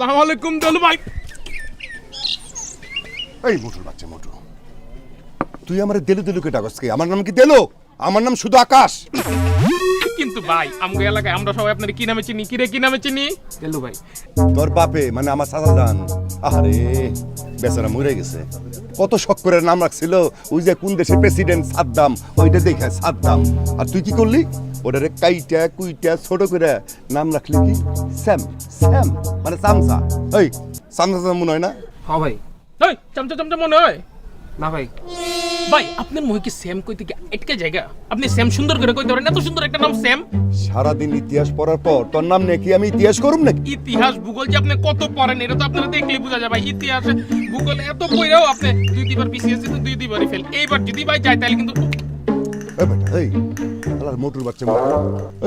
আসসালামু আলাইকুম দেলু ভাই। এই মোটুর বাচ্চা মোটু, তুই আমার দেলু দেলুকে ডাকস কি? আমার নাম কি দেলু? আমার নাম শুধু আকাশ। কিন্তু ভাই আমগো এলাকায় আমরা সবাই আপনার কি নামে চিনি? কি রে কি নামে চিনি? দেলু ভাই। তোর বাপে মানে আমার সাদাদান, আরে বেচারা মরে গেছে। কত শখ করে নাম রাখছিল, ওই যে কোন দেশের প্রেসিডেন্ট সাদ্দাম, ওইটা দেখে সাদ্দাম। আর তুই কি করলি? ওটারে কাইটা কুইটা ছোট করে নাম রাখলি কি স্যাম। স্যাম মানে চামচা। এই চামচা মনে হয় না? হ্যাঁ ভাই। এই চামচা চামচা মনে হয় না ভাই। ভাই আপনার মুখে কি সেম কইতে কি আটকে জায়গা? আপনি সেম সুন্দর করে কইতে পারেন, এত সুন্দর একটা নাম সেম। সারাদিন ইতিহাস পড়ার পর তোর নাম নিয়ে কি আমি ইতিহাস করুম নাকি? ইতিহাস ভূগোল যে আপনি কত পড়েন এটা তো আপনারা দেখলেই বোঝা যায় ভাই। ইতিহাস ভূগোল এত পড়েও আপনি দুইবার বিসিএস দিতে দুইবারই ফেল। এইবার যদি ভাই যায় তাহলে কিন্তু এই বেটা, এই আলার মোটুর বাচ্চা মোটু,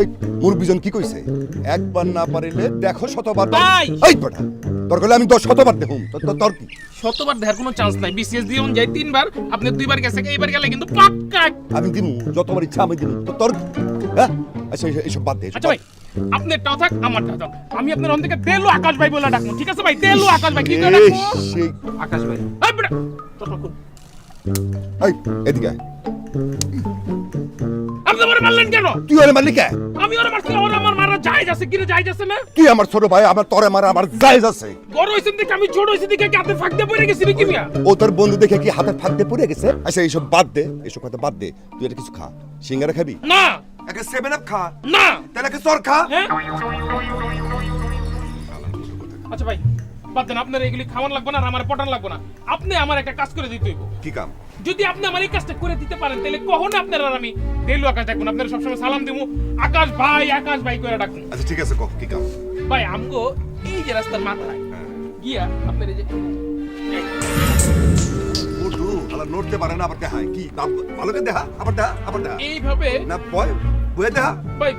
এই মুরবিজন কি কইছে? একবার না পারিলে দেখো শতবার। ভাই! এই বেটা, তোর কইলে আমি 10 শতবার দেখুম। তোর কি? শতবার দেখার কোনো চান্স নাই। বিসিএস দিয়ে যায় তিনবার, আপনি দুইবার গেছে, এইবার গেলে কিন্তু পাক্কা। আমি দিমু যতবার ইচ্ছা আমি দিমু। তোর কি? হ্যাঁ আচ্ছা এইসব বাদ দে। আচ্ছা ভাই, আপনারটাও থাক আমারটাও থাক, আমি আপনার অন থেকে দেলু আকাশ ভাই বলে ডাকবো, ঠিক আছে ভাই? দেলু আকাশ ভাই কি করে ডাকবো? সেই আকাশ ভাই। এই বেটা তোর কোন এই এদিকে আয়। আপনি আমারে মারলেন কেন? তুই ওরে মারলি কে? আমি ওরে মারছি, ওরে আমার মারা জায়েজ আছে কি রে? জায়েজ আছে না? তুই আমার ছোট ভাই, আমার তোরে মারা আমার জায়েজ আছে। বড় হইছেন দেখে আমি ছোট হইছি দেখে কি হাতে ফাঁক দিয়ে পড়ে গেছি নাকি মিয়া? ও তোর বন্ধু দেখে কি হাতের ফাঁক দিয়ে পড়ে গেছে? আচ্ছা এইসব বাদ দে, এইসব কথা বাদ দে। তুই এটা কিছু খা। সিঙ্গারা খাবি? না একটা 7 আপ খা। না। তাহলে একটা সর খা। হ্যাঁ আচ্ছা ভাই বাদ দেন, আপনার এগুলি খাওয়ান লাগবে না আর আমার পটান লাগবে না। আপনি আমার একটা কাজ করে দিতে হইব। কি কাম? যদি আপনি আমার এই কাজটা করে দিতে পারেন তাহলে কখন আপনার আর আমি দেলু আকাশ ডাকবো, আপনারা সবসময় সালাম দিব আকাশ ভাই করে ডাকুন। আচ্ছা ঠিক আছে, কহ কি কাম? ভাই আমগো এই যে রাস্তার মাথায় গিয়া আপনার এই যে মোটু আলা নড়তে পারে না, আবার দেখায় কি? ভালো করে দেখা, আবার দেখা, আবার দেখা। এইভাবে না বয় বয়ে দেখা, ভাই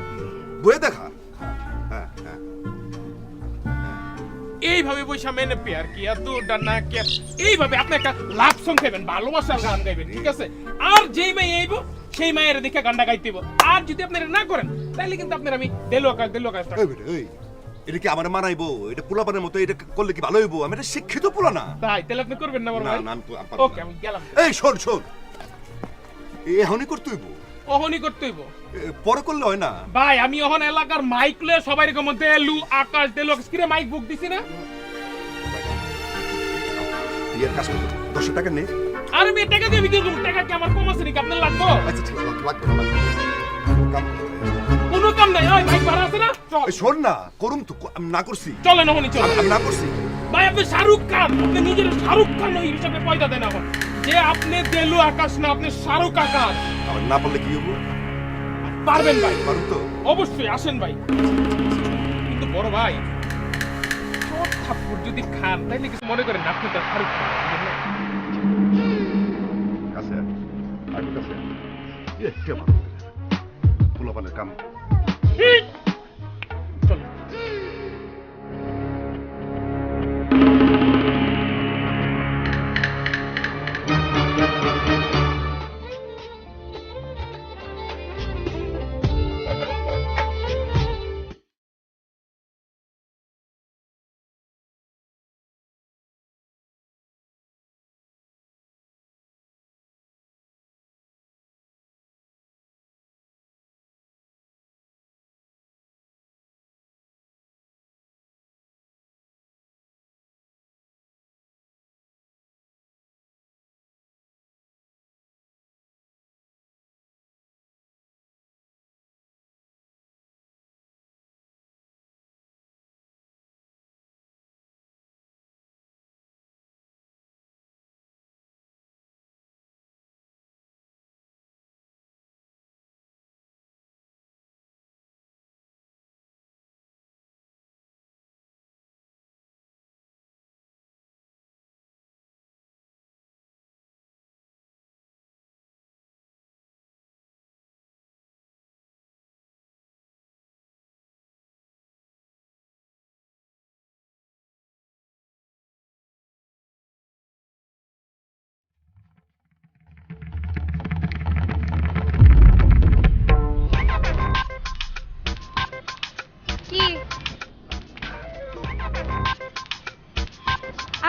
বয়ে দেখা। হ্যাঁ হ্যাঁ এইভাবে বৈশা মেনে পেয়ার কি আর দুটা না কি আর এইভাবে আপনি একটা লাভ সং গাইবেন, ভালোবাসার গান গাইবেন, ঠিক আছে? আর যেই মাই আইব সেই মায়ের দেখে গানটা গাইতে হইব। আর যদি আপনারা না করেন তাহলে কিন্তু আপনার আমি দেলু আকাশ এই বেটা, এই এটা কি আমার মানাইবো? এটা পোলাপানের মতো এটা করলে কি ভালো হইবো? আমি এটা শিক্ষিত পোলা না। তাই তাহলে আপনি করবেন না বড় না ভাই? না আমি পারবো ওকে না। আমি গেলাম। এই শোন শোন, এখনই করতে হইবো? অহনি করতে হইব পরে করলে হয় না। ভাই। আমি অহন এলাকার মাইক লয়ে সবাই রকম দেলু আকাশ দেলু আকাশ কিরে মাইক বুক দিছি না? তুই এর কাজ করতে 10 টাকা নে। আর আমি টাকা দিয়ে আমি কি করব? টাকা কি আমার কম আছে নাকি আপনার লাগবো? আচ্ছা ঠিক আছে, লাগবে না, লাগবে না। কাম কোনো কাম নাই। ওই মাইক ভাড়া আছে না? চল এই শোন না, করুম তো, আমি না করছি। চলেন অহনি চল। আমি না করছি। ভাই আপনি শাহরুখ খান, আপনি নিজের শাহরুখ খান ওই হিসাবে পয়দা দেন এখন যে আপনি দেলু আকাশ না, আপনি শাহরুখ আকাশ। আমার না পারলে কি হইবো? পারবেন ভাই? পারুম তো। অবশ্যই আসেন ভাই। কিন্তু বড় ভাই চোট থাপ্পড় যদি খান তাইলে কিছু মনে করেন না, আপনি তো শাহরুখ খান। কাছে আর কাছে এ কেমন পোলাপানের কাম। চল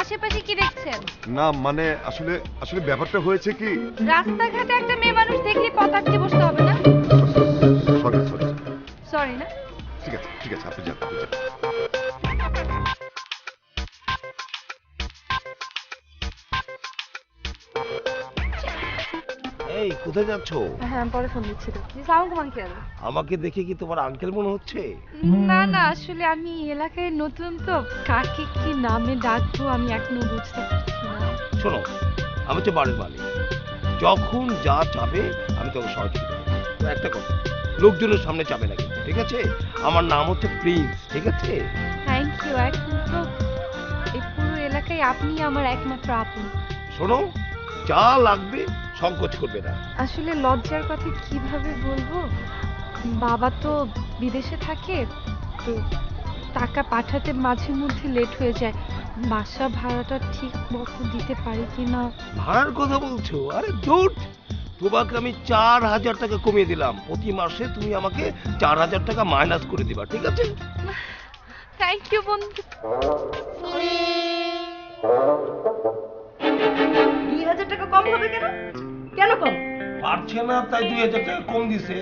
আশেপাশে কি দেখছেন? না মানে আসলে আসলে ব্যাপারটা হয়েছে কি, রাস্তাঘাটে একটা মেয়ে মানুষ দেখলে পথ আটকে বসতে হবে না? সরি সরি, সরি না? ঠিক আছে ঠিক আছে, আপনি যান আপনি যান। এই কোথায় যাচ্ছ? হ্যাঁ, আমি পরে ফোন দিচ্ছি তো। জি, সালাম আলাইকুম আঙ্কেল। আমাকে দেখে কি তোমার আঙ্কেল মনে হচ্ছে? না না, আসলে আমি এলাকায় নতুন তো, কাকে কি নামে ডাকবো আমি এখনো বুঝতে পারছি না। শোনো, আমি হচ্ছে বাড়ির মালিক, যখন যা চাবে আমি তোকে সহযোগিতা করবো। তো একটা কথা, লোকজনের সামনে চাবে না কিন্তু, ঠিক আছে? আমার নাম হচ্ছে প্রিন্স, ঠিক আছে? Thank you. এখন তো এই পুরো এলাকায় আপনি আমার একমাত্র আপন। শোনো, যা লাগবে সংকোচ করবে না। আসলে লজ্জার কথা কিভাবে বলবো, বাবা তো বিদেশে থাকে, তো টাকা পাঠাতে মাঝে মধ্যে লেট হয়ে যায়। বাসা ভাড়াটা ঠিক মতো দিতে পারি কিনা। ভাড়ার কথা বলছো? আরে দূর, তোমাকে আমি 4,000 টাকা কমিয়ে দিলাম, প্রতি মাসে তুমি আমাকে 4,000 টাকা মাইনাস করে দিবা, ঠিক আছে? থ্যাংক ইউ বন্ধু। 2,000 টাকা কম হবে কেন? কেন কম? পারছে না তাই 2,000 টাকা কম দিছে।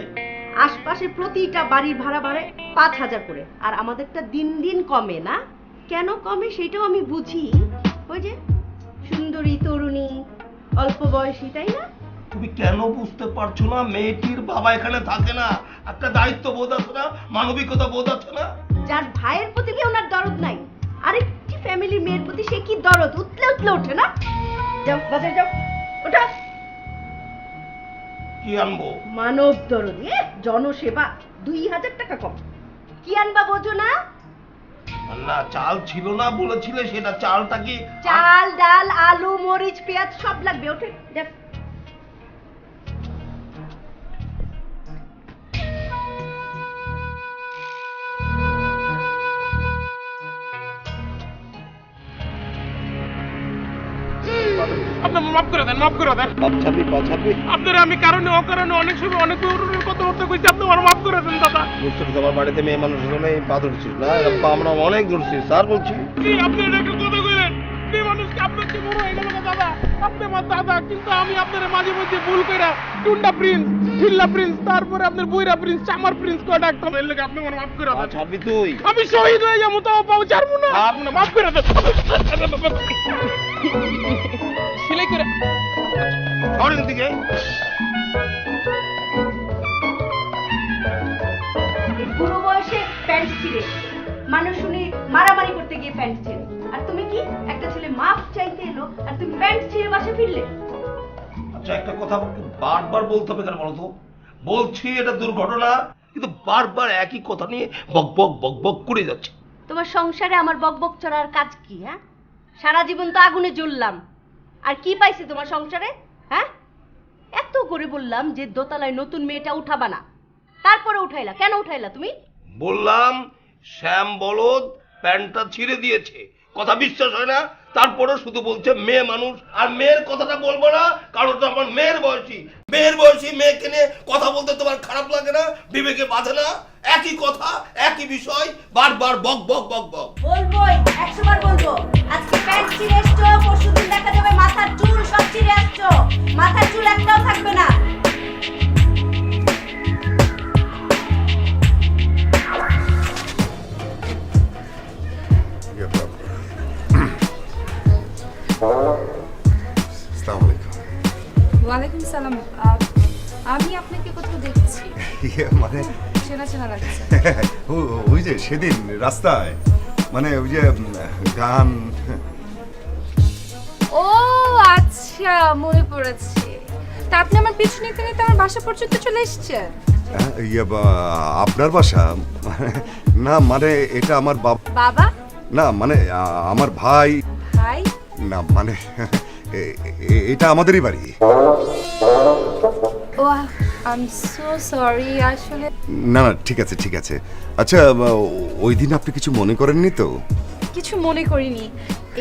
আশপাশে প্রতিটা বাড়ির ভাড়া বাড়ে 5,000 করে, আর আমাদেরটা দিন দিন কমে না। কেন কমে সেটাও আমি বুঝি। ওই যে সুন্দরী তরুণী, অল্প বয়সী, তাই না? তুমি কেন বুঝতে পারছো না? মেয়েটির বাবা এখানে থাকে না, একটা দায়িত্ব বোধ আছে না, মানবিকতা বোধ আছে না? যার ভাইয়ের প্রতি কি ওনার দরদ নাই, আরেকটি ফ্যামিলির মেয়ের প্রতি সে কি দরদ, উতলে উতলে ওঠে না? যাও বাজারে যাও, ওঠা। কি আনবো? মানব দরদ, জনসেবা। 2,000 টাকা কম। কি আনবা বোঝো না? না, চাল ছিল না বলেছিলে, সেটা চালটা কি? চাল, ডাল, আলু, মরিচ, পেঁয়াজ সব লাগবে। ওঠে দেখ। আপনি মাফ করে দেন, মাফ করে দেন। বাচ্চাবি বাচ্চাবি আপনারা আমি কারণে অকারণে অনেক সময় অনেক ধরনের কথাবার্তা কইছি, আপনি আমার মাফ করে দেন দাদা। বুঝতে পারছি, তোমার বাড়িতে মেয়ে মানুষ হলো না, এই পা ধরছিস না? আমরা অনেক ধরছি স্যার, বলছি। জি, আপনি এটা একটা কথা কইলেন, মেয়ে মানুষকে আপনার কি বড় হয়ে গেল না দাদা? আপনি আমার দাদা, কিন্তু আমি আপনার মাঝে মধ্যে ভুল কইরা টুন্ডা প্রিন্স, ঢিল্লা প্রিন্স, তারপরে আপনার বইরা প্রিন্স, চামার প্রিন্স কয় ডাকতাম। এর লাগি আপনি আমার মাফ করে দেন। ছাড়বি তুই? আমি শহীদ হয়ে যাবো, তাও পাও ছাড়বো না। আপনি মাফ করে দেন। সেলাই করে সরেন দিকে। এই বুড়ো বয়সে প্যান্ট ছিঁড়ে, মানুষ শুনি মারামারি করতে গিয়ে প্যান্ট ছিঁড়ে, আর তুমি কি একটা ছেলে মাপ চাইতে এলো আর তুমি প্যান্ট ছিঁড়ে বাসে ফিরলে? আচ্ছা, একটা কথা বারবার বলতে হবে কেন বলো তো? বলছি এটা দুর্ঘটনা, কিন্তু বারবার একই কথা নিয়ে বক বক বক বক করে যাচ্ছে। তোমার সংসারে আমার বকবক চড়ার কাজ কি? হ্যাঁ, সারা জীবন তো আগুনে জ্বললাম, আর কি পাইছি তোমার সংসারে? হ্যাঁ, এত করে বললাম যে দোতলায় নতুন মেয়েটা উঠাবা না, তারপরে উঠাইলা। কেন উঠাইলা তুমি? বললাম শ্যাম বলদ প্যান্টটা ছিঁড়ে দিয়েছে, কথা বিশ্বাস হয় না? তারপরে শুধু বলছে মেয়ে মানুষ, আর মেয়ের কথাটা বলবো না, কারণ তো আমার মেয়ের বয়সী মেয়েকে নিয়ে কথা বলতে তোমার খারাপ লাগে না? বিবেকে বাঁধে না? একই কথা একই বিষয় বারবার বক বক বক বক। বলবোই, 100 বার বলবো। আজকে প্যান্ট ছিঁড়ে এসছো, পরশুদিন দেখা যাবে মাথার চুল সব ছিঁড়ে আসছো, মাথার চুল একটাও থাকবে না। আসসালামু আলাইকুম। ওয়ালাইকুম সালাম। আমি আপনাকে কোথাও দেখছি, মানে চেনা চেনা লাগছে। ওই যে সেদিন রাস্তায়, মানে ওই যে গান। ও আচ্ছা, মনে পড়েছে। তা আপনি আমার পিছু নিতে নিতে আমার বাসা পর্যন্ত চলে এসেছেন? আপনার বাসা? না মানে এটা আমার বাবা? না মানে আমার ভাই। ভাই? না মানে এটা আমাদেরই বাড়ি। ও আই এম সো সরি, আসলে না না, ঠিক আছে ঠিক আছে। আচ্ছা, ওই দিন আপনি কিছু মনে করেননি তো? কিছু মনে করিনি।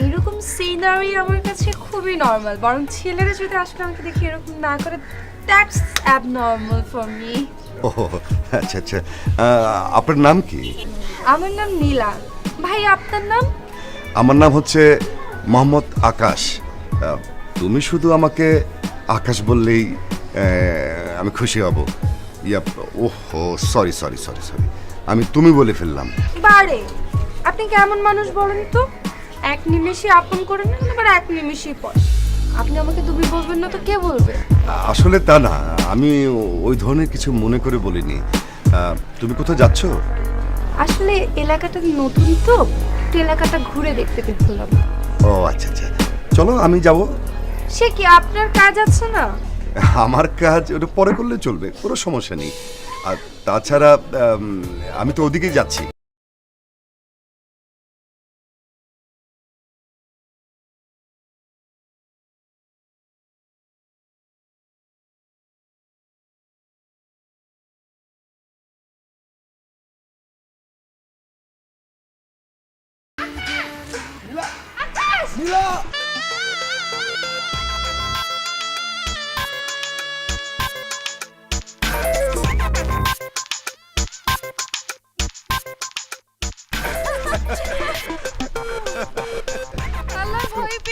এইরকম সিনারি আমার কাছে খুবই নর্মাল, বরং ছেলেরা যদি আসলে আমাকে দেখে এরকম না করে, দ্যাটস অ্যাবনর্মাল ফর মি। ও আচ্ছা আচ্ছা, আপনার নাম কি? আমার নাম নীলা। ভাই, আপনার নাম? আমার নাম হচ্ছে মোহাম্মদ আকাশ। তুমি শুধু আমাকে আকাশ বললেই আমি খুশি হব। ওহো, সরি সরি সরি সরি, আমি তুমি বলে ফেললাম। বারে, আপনি কেমন মানুষ বলেন তো? এক নিমেষে আপন করে নেন, আবার এক নিমেষেই পর। আপনি আমাকে তুমি বলবেন না তো কে বলবে? আসলে তা না, আমি ওই ধরনের কিছু মনে করে বলিনি। তুমি কোথাও যাচ্ছ? আসলে এলাকাটা নতুন তো, একটু এলাকাটা ঘুরে দেখতে পেলাম। ও আচ্ছা আচ্ছা, চলো আমি যাব। সে কি, আপনার কাজ আছে না? আমার কাজ ওটা পরে করলে চলবে, কোনো সমস্যা নেই। আর তাছাড়া আমি তো ওদিকেই যাচ্ছি।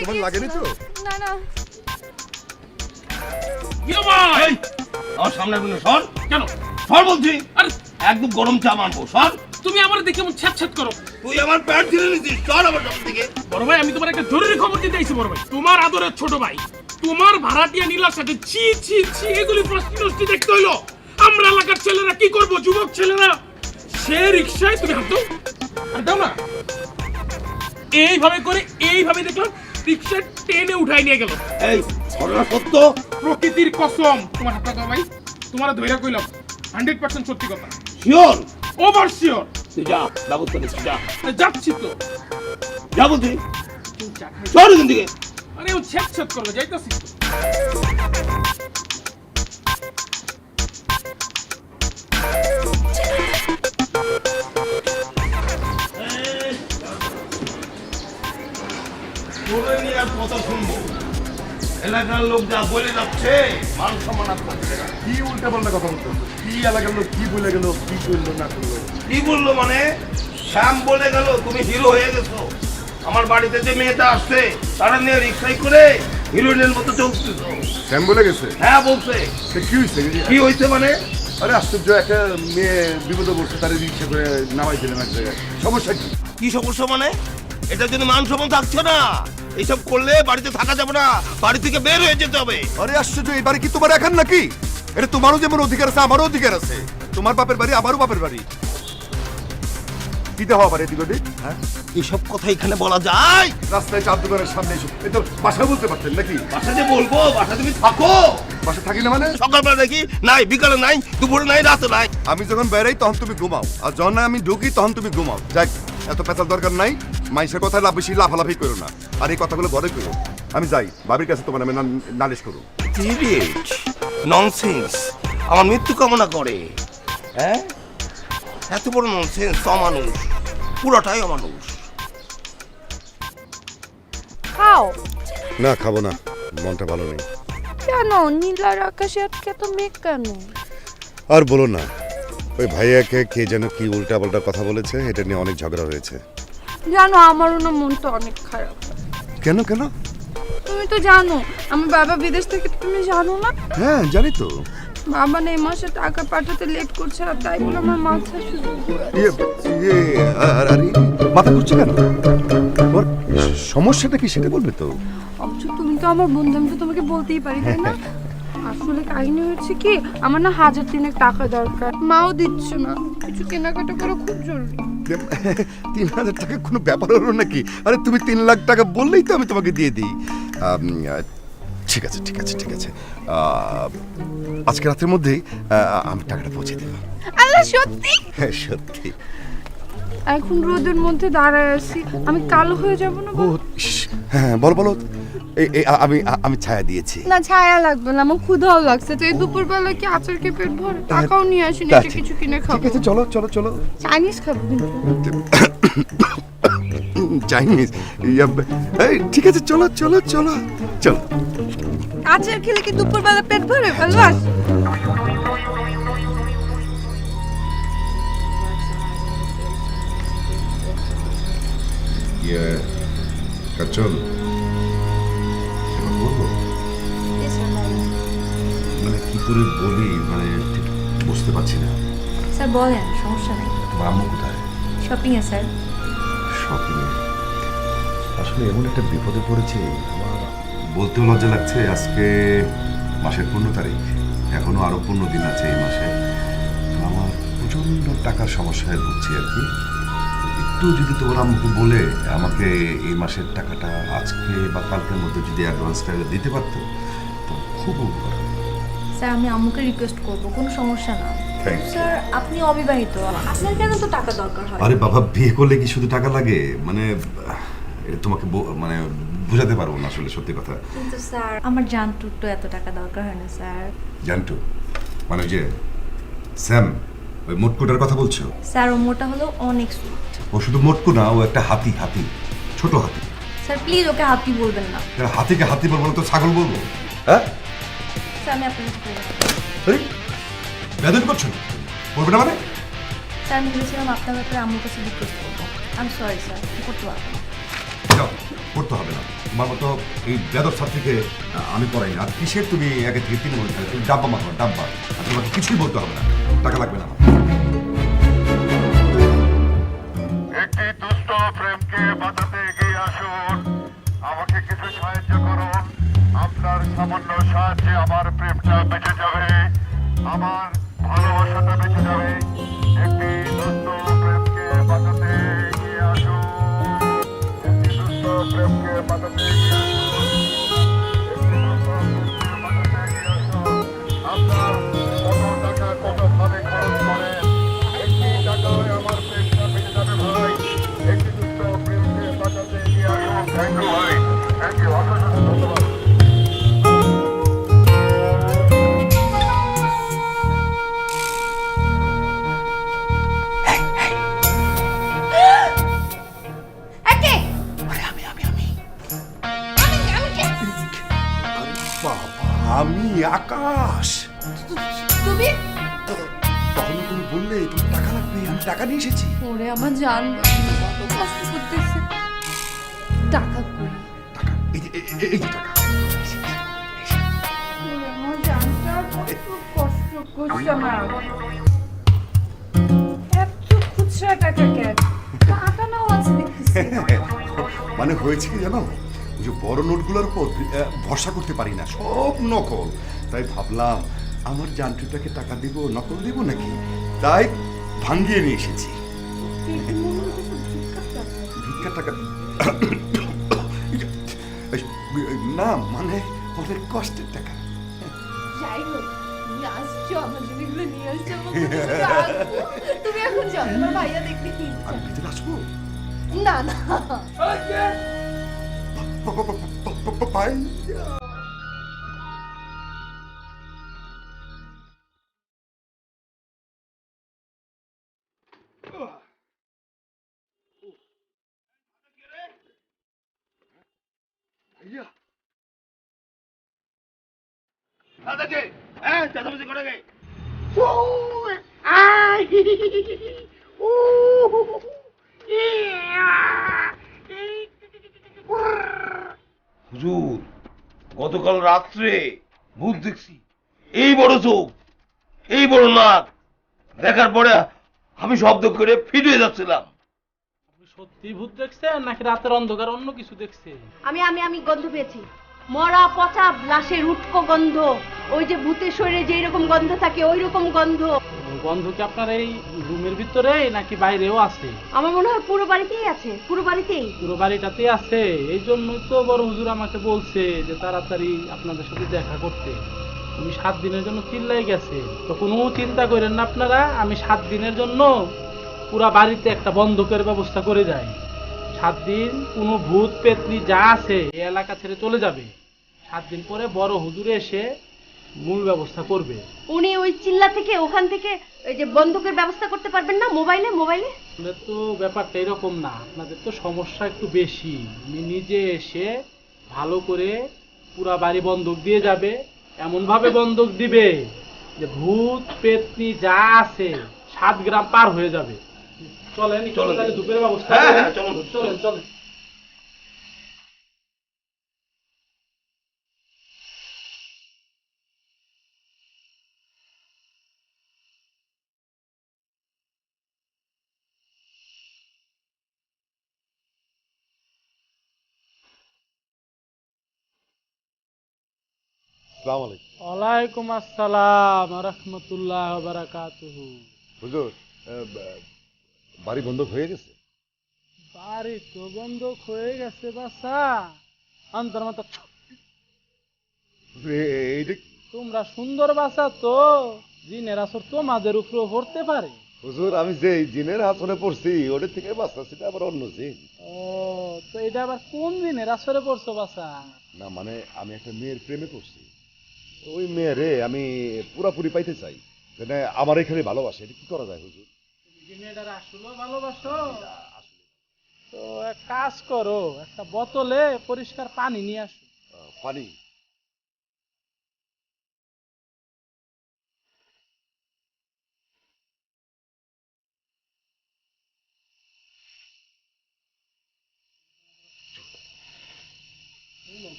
তোমার লাগেনি তো? না না, ইয়ে ভাই! এই, আমার সামনে কোনো সর, কেন? সর বলছি। আরে একদম গরম চা মানবো, সর। তুমি আমার দেখে এমন ছ্যাঁত করো। তুই আমার প্যান্ট ছিঁড়ে নিছিস, সর আমার সামনে থেকে। বড় ভাই, আমি তোমার একটা জরুরি খবর দিতে আইছি বড় ভাই। তোমার আদরের ছোট ভাই, তোমার ভাড়াটিয়া নীলার সাথে ছি ছি ছি এগুলি প্রশ্ন দেখতে হইলো। আমরা এলাকার ছেলেরা কি করব, যুবক ছেলেরা? সে রিকশায়, তুমি হাত দাও, হাত দাও না, এইভাবে দেখলাম রিকশা টেনে উঠাই নিয়ে গেল। এই, ঘটনা সত্য? প্রকৃতির কসম, তোমার হাতটা দাও ভাই, তোমার ধৈর্য কইলাম 100% সত্যি কথা। শিওর? Over sure. তুই যা, ব্যবস্থা নিচ্ছি, যা। যাচ্ছি তো। যা বলছি, সর এখান থেকে। আরে ও ছ্যাঁত করবে, যাইতাছি তো। তোরে নিয়ে আর কথা শুনবো? এলাকার লোক যা বলে যাচ্ছে, মান সম্মান আর থাকছে না। কি উল্টা পাল্টা কথা বলতো? কি এলাকার লোক কি বলে গেল, কি করলো না করলো? কি বললো মানে? শ্যাম বলে গেল তুমি হিরো হয়ে গেছো। আমার বাড়িতে যে মেয়েটা আসছে, তারা নিয়ে রিক্সায় করে হিরোইনের মতো চলতেছো। শ্যাম বলে গেছে? হ্যাঁ বলছে। সে কি হয়েছে? কি হয়েছে মানে? আরে আশ্চর্য, একটা মেয়ে বিপদে পড়ছে, তার রিক্সা করে নামাই দিলাম এক জায়গায়। সমস্যা কি? কি সমস্যা মানে? এটার জন্য মান সম্মান থাকছে না। এইসব করলে বাড়িতে থাকা যাবে না, বাড়ি থেকে বের হয়ে যেতে হবে। আরে আশ্চর্য, এই বাড়ি কি তোমার একার নাকি? এটা তোমারও যেমন অধিকার আছে, আমারও অধিকার আছে। তোমার বাপের বাড়ি, আমারও বাপের বাড়ি। দিতে হওয়া পারে এদিক ওদিক, হ্যাঁ? এইসব কথা এখানে বলা যায়? রাস্তায় চার দোকানের সামনে এসে এ তো বাসায় বলতে পারতেন নাকি? বাসা যে বলবো, বাসা তুমি থাকো। বাসা থাকি না মানে? সকালবেলা দেখি নাই, বিকালে নাই, দুপুরে নাই, রাতে নাই। আমি যখন বেরাই তখন তুমি ঘুমাও, আর যখন আমি ঢুকি তখন তুমি ঘুমাও। যাক, এত পেঁচার দরকার নাই। মাইসের কথায় বেশি লাফালাফি করো না, আর এই কথাগুলো ঘরে করো। আমি যাই, বাবির কাছে তোমার আমি নালিশ করো। ননসেন্স, আমার মৃত্যু কামনা করে। হ্যাঁ, এত বড় ননসেন্স, অমানুষ, পুরোটাই অমানুষ। খাও। না, খাবো না, মনটা ভালো নেই। কেন? নীলার আকাশে আজকে এত মেঘ কেন? আর বলো না, ওই ভাইয়াকে কে যেন কি উল্টা পাল্টা কথা বলেছে, এটা নিয়ে অনেক ঝগড়া হয়েছে। জানো, আমারও না মনটা অনেক খারাপ। কেন কেন? তুমি তো জানো আমার বাবা বিদেশ থেকে, তুমি জানো না? হ্যাঁ জানি তো। বাবা না এই মাসে টাকা পাঠাতে লেট করছে, আর তাই বলে আমার মাথা শুধু আরে মাথা ঘুরছে কেন? ওর সমস্যাটা কি সেটা বলবে তো? অবশ্য তুমি তো আমার বন্ধু, আমি তো তোমাকে বলতেই পারি, তাই না? আসলে কাহিনী হচ্ছে কি, আমার না 1000 টাকা দরকার, মাও দিচ্ছে না, কিছু কেনাকাটা করা খুব জরুরি। 3000 টাকা কোনো ব্যাপার হলো নাকি? আরে তুমি 3 লাখ টাকা বললেই তো আমি তোমাকে দিয়ে দিই। ঠিক আছে ঠিক আছে ঠিক আছে, আজকে রাতের মধ্যেই আমি টাকাটা পৌঁছে দেবো। আল্লাহ, সত্যি? হ্যাঁ সত্যি। এখন রোদের মধ্যে দাঁড়ায় আছি, আমি কালো হয়ে যাব না? ও হ্যাঁ, বলো বলো। আমি ছায়া দিয়েছি। না, ছায়া লাগবে না, আমার ক্ষুধাও লাগছে। তো এই দুপুরবেলা কি আচার কে পেট ভরে? টাকাও নিয়ে আসিনি, এটা কিছু কিনে খাবো। ঠিক আছে, চলো চলো চলো। চাইনিজ খাবো কিন্তু। চাইনিজ? এই ঠিক আছে, চলো চলো চলো চলো। আচার খেলে কি দুপুরবেলা পেট ভরে? ভালোবাস। কাজল বলবো মানে কি করে বলি মানে ঠিক বুঝতে পারছি না। স্যার বলেন, সমস্যা নেই। তোমার আম্মু কোথায়? শপিংয়ে স্যার। শপিংয়ে? আসলে এমন একটা বিপদে পড়েছি, আমার বলতেও লজ্জা লাগছে। আজকে মাসের 15 তারিখ, এখনো আরো 15 দিন আছে এই মাসে। আমার প্রচন্ড টাকার সমস্যায় ভুগছি আর কি। একটু যদি তোমার আম্মুকে বলে আমাকে এই মাসের টাকাটা আজকে বা কালকের মধ্যে যদি অ্যাডভান্সটা দিতে পারতো তো খুব উপকার হয়। স্যার আমি আম্মুকে রিকোয়েস্ট করব, কোনো সমস্যা না। Thank you. স্যার আপনি অবিবাহিত, আপনার কেন তো টাকা দরকার হয়? আরে বাবা, বিয়ে করলে কি শুধু টাকা লাগে? মানে এটা তোমাকে মানে বোঝাতে পারবো না আসলে, সত্যি কথা। কিন্তু স্যার আমার জানটুর তো এত টাকা দরকার হয় না স্যার। জানতো মানে ওই যে স্যাম, ওই মোটকুটার কথা বলছো? স্যার ও মোটা হলো অনেক সুইট। ও শুধু মোটকু না, ও একটা হাতি, হাতি, ছোট হাতি। স্যার প্লিজ ওকে হাতি বলবেন না। এরা হাতিকে হাতি বলবো না তো ছাগল বলবো? হ্যাঁ স্যার আমি আপনার কাছে বলবো। আরে বেদন করছো, বলবে না মানে? স্যার আমি ভেবেছিলাম আপনার ব্যাপারে আম্মুর কাছে রিকোয়েস্ট করবো। আমি সরি স্যার, করতে পারবো না। যাও, করতে হবে না। তোমার মতো এই বেদর ছাত্রীকে আমি পড়াই না। আর কিসের তুমি একে থেকে 3 বছর তুমি ডাব্বা মারো, ডাব্বা। আর তোমাকে কিছুই বলতে হবে না, টাকা লাগবে না আমার। একটি দুষ্ট প্রেমকে বাঁচাতে এগিয়ে আসুন। আমাকে কিছু সাহায্য করুন। আপনার সামান্য সাহায্যে আমার প্রেমটা বেঁচে যাবে, আমার ভালোবাসাটা বেঁচে যাবে। একটি দুষ্ট প্রেমকে বাঁচাতে এগিয়ে আসুন। একটি দুষ্ট প্রেমকে বাঁচাতে এগিয়ে আসুন। একটি দুষ্ট প্রেমকে বাঁচাতে এগিয়ে আসুন। আপনার কত টাকা কতভাবে খরচ করেন, একটি টাকায় আমার প্রেমটা বেঁচে যাবে ভাই। একটি দুষ্ট প্রেমকে বাঁচাতে এগিয়ে আসুন। থ্যাংক ইউ ভাই, থ্যাংক ইউ, অসংখ্য ধন্যবাদ। একে বাবা, আমি আকাশ। তুমি তখন তুমি বললে তুমি টাকা লাগবে, আমি টাকা নিয়ে এসেছি। ওরে আমার জান, কত কষ্ট করতেছে। টাকা কই? টাকা এই যে এই যে টাকা। ওরে আমার জানটা কত কষ্ট করছে আমার। এত খুচরা টাকা কেন? টাকা নাও আছে দেখতেছি। মানে হয়েছে কি জানো, ওই যে বড় নোটগুলোর উপর ভরসা করতে পারি না, সব নকল। তাই ভাবলাম আমার জানটুটাকে টাকা দিব, নকল দিব নাকি, তাই ভাঙ্গিয়ে নিয়ে এসেছি। ভিক্ষার টাকা না, মানে অনেক কষ্টের টাকা। যাই হোক, তুমি আসছো, আমার জন্য এগুলো নিয়ে আসছো, আমাকে রাখবো। তুমি এখন যাও, তোমার ভাইয়া দেখতে কি আমি ভিতরে আসবো? না না ভাইয়া। দাদাকে চেঁচামেচি করে গে। হুজুর, গতকাল রাত্রে ভূত দেখছি। এই বড় চোখ, এই বড় নাক, দেখার পরে আমি শব্দ করে ফিট হয়ে যাচ্ছিলাম। সত্যি ভূত দেখছেন নাকি রাতের অন্ধকার অন্য কিছু দেখছে? আমি আমি আমি গন্ধ পেয়েছি, মরা পচা লাশের উটকো গন্ধ। ওই যে ভূতের শরীরে যেই রকম গন্ধ থাকে ওই রকম গন্ধ। গন্ধ কি আপনার এই রুমের ভিতরে নাকি বাইরেও আছে? আমার মনে হয় পুরো বাড়িতেই আছে, পুরো বাড়িতেই। পুরো বাড়িটাতে আছে। এই জন্যই তো বড় হুজুর আমাকে বলছে যে তাড়াতাড়ি আপনাদের সাথে দেখা করতে। উনি 7 দিনের জন্য চিল্লাই গেছে। তো কোনো চিন্তা করেন না আপনারা, আমি 7 দিনের জন্য পুরা বাড়িতে একটা বন্ধকের ব্যবস্থা করে যাই। 7 দিন কোনো ভূত পেতনি যা আছে এই এলাকা ছেড়ে চলে যাবে। 7 দিন পরে বড় হুজুরে এসে মূল ব্যবস্থা করবে। উনি ওই চিল্লা থেকে ওখান থেকে ওই যে বন্ধকের ব্যবস্থা করতে পারবেন না? মোবাইলে মোবাইলে আসলে তো ব্যাপারটা এরকম না, আপনাদের তো সমস্যা একটু বেশি। উনি নিজে এসে ভালো করে পুরা বাড়ি বন্ধক দিয়ে যাবে, এমন ভাবে বন্ধক দিবে যে ভূত পেতনি যা আছে 7 গ্রাম পার হয়ে যাবে। চলেন চলেন। ধূপের ব্যবস্থা হ্যাঁ, করি। হ্যাঁ, চলুন। চলেন চলেন। আসসালামু আলাইকুম। ওয়ালাইকুম আসসালাম রাহমাতুল্লাহ ওয়া বারাকাতুহু। হুজুর বাড়ি বন্ধক হয়ে গেছে? বাড়ি তো বন্ধক হয়ে গেছে বাসা, অন্তর মতো এইটা তোমরা সুন্দর বাসা তো জিনের আসর তোমাদের উপরে পড়তে পারে। হুজুর আমি যে জিনের আসরে পড়ছি ওটার থেকে বাঁচতেছি আবার অন্য জিন। ও তো এটা আবার কোন জিনের আসরে পড়ছো বাসা? না মানে আমি একটা মেয়ের প্রেমে পড়ছি, ওই মেয়েরে আমি পুরাপুরি পাইতে চাই, মানে আমার এখানে ভালোবাসে, এটা কি করা যায় হুজুর? মেয়েটার আসলে ভালোবাসো তো এক কাজ করো, একটা বোতলে পরিষ্কার পানি নিয়ে আসো। পানি?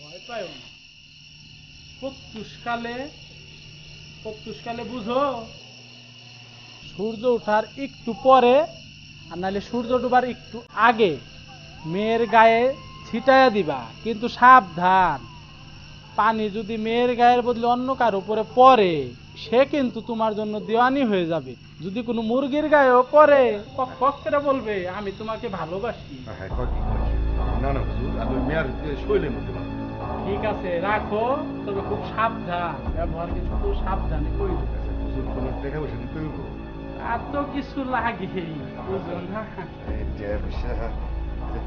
ভয় পায় না, প্রত্যুষকালে বুঝো সূর্য ওঠার একটু পরে আর নাহলে সূর্য ডোবার একটু আগে মেয়ের গায়ে ছিটাইয়া দিবা, কিন্তু সাবধান, পানি যদি মেয়ের গায়ের বদলে অন্য কার উপরে পড়ে সে কিন্তু তোমার জন্য দেওয়ানি হয়ে যাবে। যদি কোনো মুরগির গায়েও পড়ে পক পক করে বলবে আমি তোমাকে ভালোবাসি। হ্যাঁ না না হুজুর, আমি মেয়ের শৈলের মধ্যে ভালো। ঠিক আছে রাখো, তবে খুব সাবধান ব্যবহার, কিন্তু সাবধানে কইবে। হুজুর কোনো টাকা পয়সা দিতে হইব? আর তো কিছু লাগেই বুঝো না।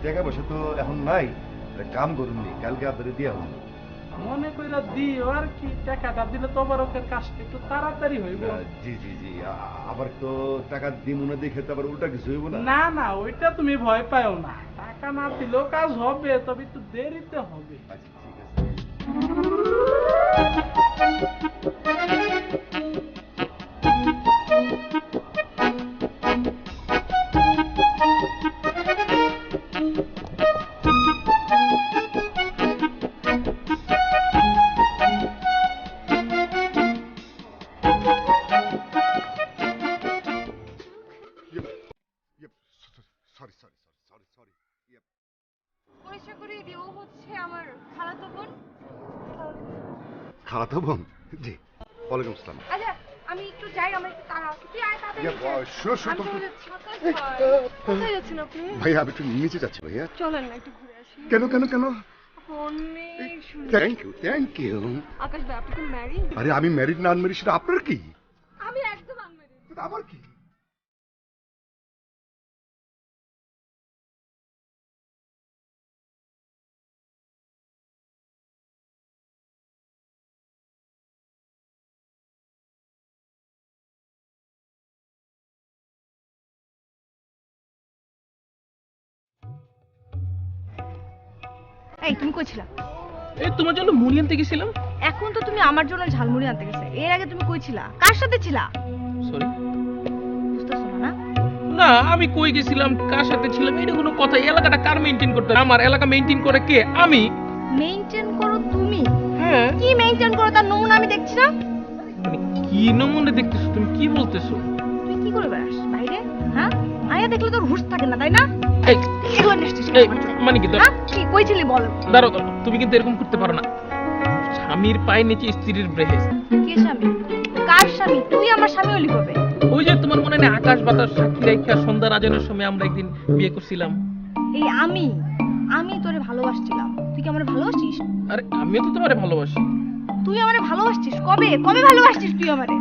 টাকা পয়সা তো এখন নাই, একটা কাম করুন নি, কালকে আপনাদের দিয়া হইব। মনে কইরা দিও আর কি, টাকাটা দিলে তবারকের কাজটা একটু তাড়াতাড়ি হইব। জি জি জি, আবার তো টাকা দিই মনে দেখে তো আবার উল্টা কিছু হইব না? না না, ওইটা তুমি ভয় পাও না, টাকা না দিলেও কাজ হবে, তবে একটু দেরিতে হবে। আচ্ছা ঠিক আছে। Sorry sorry sorry sorry sorry. পরিচয় করিয়ে দিও, ও হচ্ছে আমার খালাতো বোন। খালাতো বোন? জি ওয়ালাইকুম আসসালাম। আচ্ছা আমি একটু যাই, আমার একটু তাড়া আছে, তুই আয় তাড়াতাড়ি। শুনো আমি চলে যাচ্ছি। কোথায় যাচ্ছেন আপনি? ভাইয়া আমি একটু নিচে যাচ্ছি ভাইয়া। চলেন না একটু ঘুরে আসি। কেন কেন কেন? অনেক সুন্দর। Thank you. আকাশ ভাই আপনি কি ম্যারিড? আরে আমি ম্যারিড না আনম্যারিড সেটা আপনার কি? আমি একদম আনম্যারিড। আমার কি? এই তুমি কইছিলা? এই তোমার জন্য মুড়ি আনতে গেছিলাম। এখন তো তুমি আমার জন্য ঝালমুড়ি আনতে গেছে, এর আগে তুমি কইছিলা? কার সাথে ছিলা? সরি। বুঝতেছো না? না আমি কই গেছিলাম, কার সাথে ছিলাম, এটা কোনো কথা? এই এলাকাটা কার মেইনটেইন করতে হয়? আমার এলাকা মেইনটেইন করে কে? আমি। মেইনটেইন করো তুমি? হ্যাঁ। কি মেইনটেইন করো তার নমুনা আমি দেখছি না। মানে কি নমুনা দেখতেছো তুমি? কি বলতেছো? তুই কি করে বেড়াস বাইরে? হ্যাঁ আয়া দেখলে তোর হুঁশ থাকে না তাই না? এই এগুলো নিশ্চিত এই মানে কি? হ্যাঁ কি কইছিলি বল? দাঁড়াও দাঁড়াও, তুমি কিন্তু এরকম করতে পারো না। স্বামীর পায়ের নিচে স্ত্রীর ব্রেহেস। কে স্বামী? কার স্বামী? তুই আমার স্বামী হলি কবে? ওই যে তোমার মনে নেই, আকাশ বাতাস সাক্ষী রেখা সন্ধ্যা রাজনের সময় আমরা একদিন বিয়ে করছিলাম। এই আমি তোরে ভালোবাসছিলাম, তুই কি আমারে ভালোবাসিস? আরে আমিও তো তোমারে ভালোবাসি। তুই আমারে ভালোবাসছিস কবে? কবে ভালোবাসছিস তুই আমারে?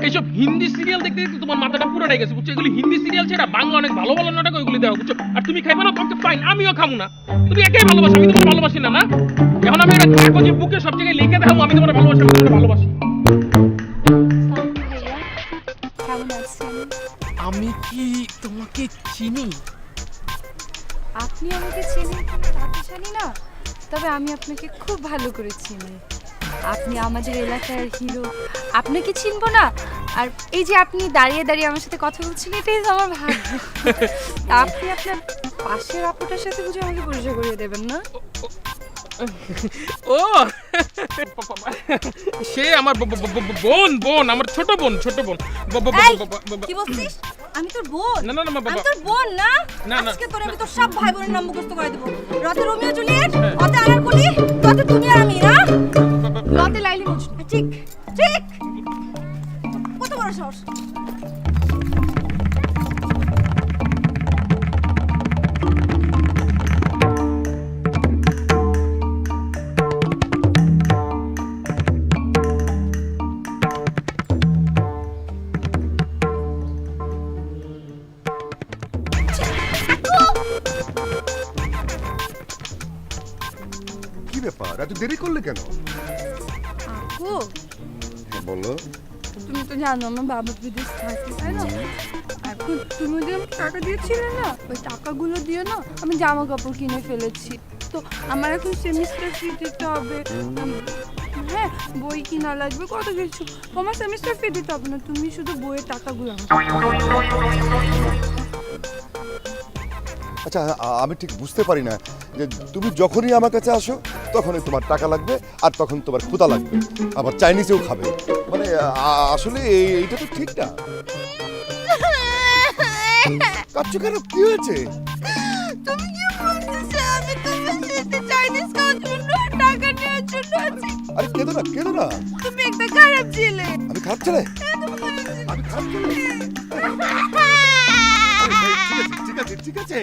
এইসব হিন্দি সিরিয়াল দেখতে দেখতে তোমার মাথাটা পুরো হয়ে গেছে, বুঝছো? এগুলি হিন্দি সিরিয়াল ছেড়া বাংলা অনেক ভালো ভালো নাটক ওইগুলি দেখো, বুঝছো? আর তুমি খাইবা না, তোমাকে ফাইন, আমিও খাবো না। তুমি একাই ভালোবাসো, আমি তোমার ভালোবাসি না। না এখন আমি একটা কাগজে বুকে সব জায়গায় লিখে দেখাবো আমি তোমার ভালোবাসি, আমি তোমার ভালোবাসি। কেমন আছেন? আমি কি তোমাকে চিনি? আপনি আমাকে চেনেন কিনা তা তো জানি না, তবে আমি আপনাকে খুব ভালো করে চিনি। আপনি আমাদের এলাকার হিরো, আপনাকে চিনবো না? আর এই যে আপনি দাঁড়িয়ে দাঁড়িয়ে আমার সাথে কথা বলছেন, এটাই তো আমার ভাগ্য। তা আপনি আপনার পাশের আপুটার সাথে বুঝে আমাকে পরিচয় করিয়ে দেবেন না? ও সে আমার বোন, আমার ছোট বোন। কি বলছিস? আমি তোর বোন? না না না বাবা, আমি তোর বোন না? না, না। আজকে তোরে আমি তোর সব ভাই বোনের নাম মুখস্থ করে দেব। রতে রোমিও জুলিয়েট, অতে আনারকলি, ততে তুমি আর আমি, না? লতে লাইলি মজনু। ব্যাপার এত দেরি করলে কেন? আপু হ্যাঁ, বলো। তুমি তো জানো আমার বাবা বিদেশ থাকে তাই না? এখন তুমি যে আমাকে টাকা দিয়েছিলে না, ওই টাকাগুলো দিয়ে না আমি জামা কাপড় কিনে ফেলেছি। তো আমার এখন সেমিস্টার ফি দিতে হবে, হ্যাঁ বই কিনা লাগবে, কত কিছু। তোমার সেমিস্টার ফি দিতে হবে না, তুমি শুধু বইয়ের টাকাগুলো আচ্ছা, আমি ঠিক বুঝতে পারি না যে তুমি যখনই আমার কাছে আসো তখনই তোমার টাকা লাগবে আর তখন তোমার ক্ষুধা লাগবে, আবার চাইনিজেও খাবে। মানে আসলে এইটা তো ঠিক না। কাচ্চু কেন, কি হয়েছে? তুমি কি বলতেছো? আমি তোমার সাথে চাইনিজ খাওয়ার জন্য টাকা নেওয়ার জন্য আছি। আরে কেঁদো না, কেঁদো না। তুমি একটা খারাপ ছেলে। আমি খারাপ ছেলে? আমি খারাপ ছেলে? ঠিক আছে, ঠিক আছে।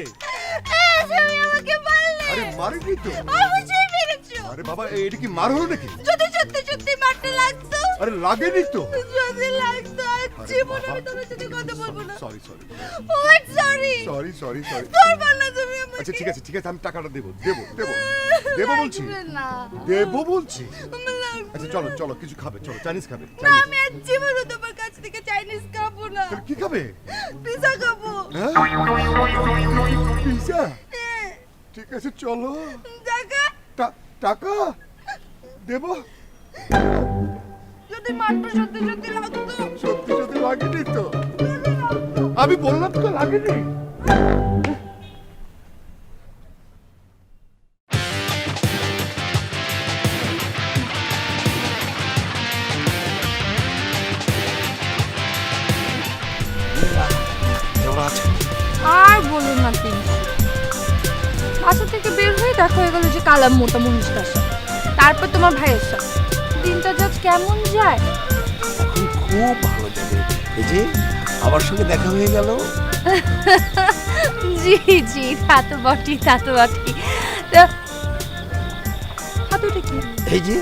তুমি আমাকে মারলে। আরে মারিনি তো। অবশ্যই মেরেছো। আরে বাবা, এটা কি মার হলো নাকি? যদি সত্যি সত্যি মারতে লাগতো। আরে লাগেনি তো। যদি লাগতো জীবনে আমি তোমার সাথে কথা বলবো না। Sorry sorry what sorry? Sorry sorry sorry. করবে না তুমি আমাকে। আচ্ছা ঠিক আছে, ঠিক আছে, আমি টাকাটা দেবো দেবো দেবো দেবো বলছি, লাগবে না। দেবো বলছি। আমার লাগবে আচ্ছা চলো চলো, কিছু খাবে, চলো চাইনিজ খাবে। না, চাইনিজ। আমি আর জীবনে তোমার কাছ থেকে চাইনিজ খাবো না। তাহলে কি খাবে? পিজা খাবো। হ্যাঁ, পিজা? ঠিক আছে চলো। টাকা টাকা দেবো। যদি মাত্র সত্যি সত্যি লাগতো। সত্যি সত্যি লাগেনি তো। আমি বললাম তো লাগেনি। আর বলুন না প্লিজ। বাসা থেকে বের হয়ে দেখা হয়ে গেল যে কালাম মোটা মহিষটার সাথে, তারপর তোমার ভাইয়ের সাথে। দিনটা যাজ কেমন যায়? খুব ভালো যাবে। এই যে আমার সঙ্গে দেখা হয়ে গেল। জি জি, তা তো বটি, তা তো বটি। তা হাতুটা কি? এই যে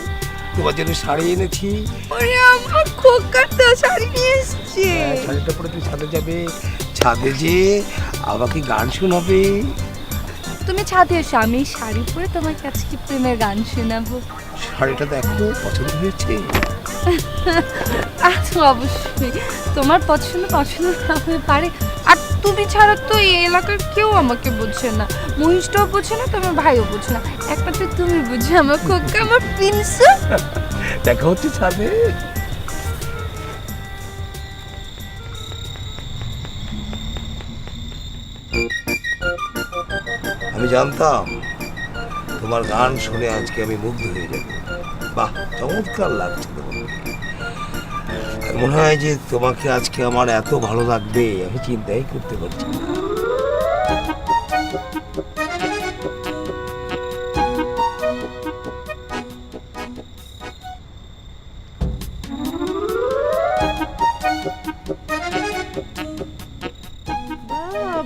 তোমার জন্য শাড়ি এনেছি। ওরে আমার খোকার তো শাড়ি নিয়ে এসছে। শাড়িটা পরে তুমি ছাদে যাবে, ছাদে যে আমাকে গান শোনাবে। তুমি ছাদে এসো, আমি শাড়ি পরে তোমার কাছে কি প্রেমের গান শোনাবো। শাড়িটা দেখো পছন্দ হয়েছে? আচ্ছা অবশ্যই, তোমার পছন্দ পছন্দ না হতে পারে। আর তুমি ছাড়া তো এই এলাকার কেউ আমাকে বোঝে না, মহিষটাও বোঝে না, তোমার ভাইও বোঝে না, একমাত্র তুমি বুঝে আমার খোকা, আমার প্রিন্সেস। দেখা হচ্ছে ছাদে। আমি জানতাম তোমার গান শুনে আজকে আমি মুগ্ধ হয়ে যাব। বাহ, চমৎকার লাগছে তোমাকে। মনে হয় যে তোমাকে আজকে আমার এত ভালো লাগবে আমি চিন্তাই করতে পারছি না।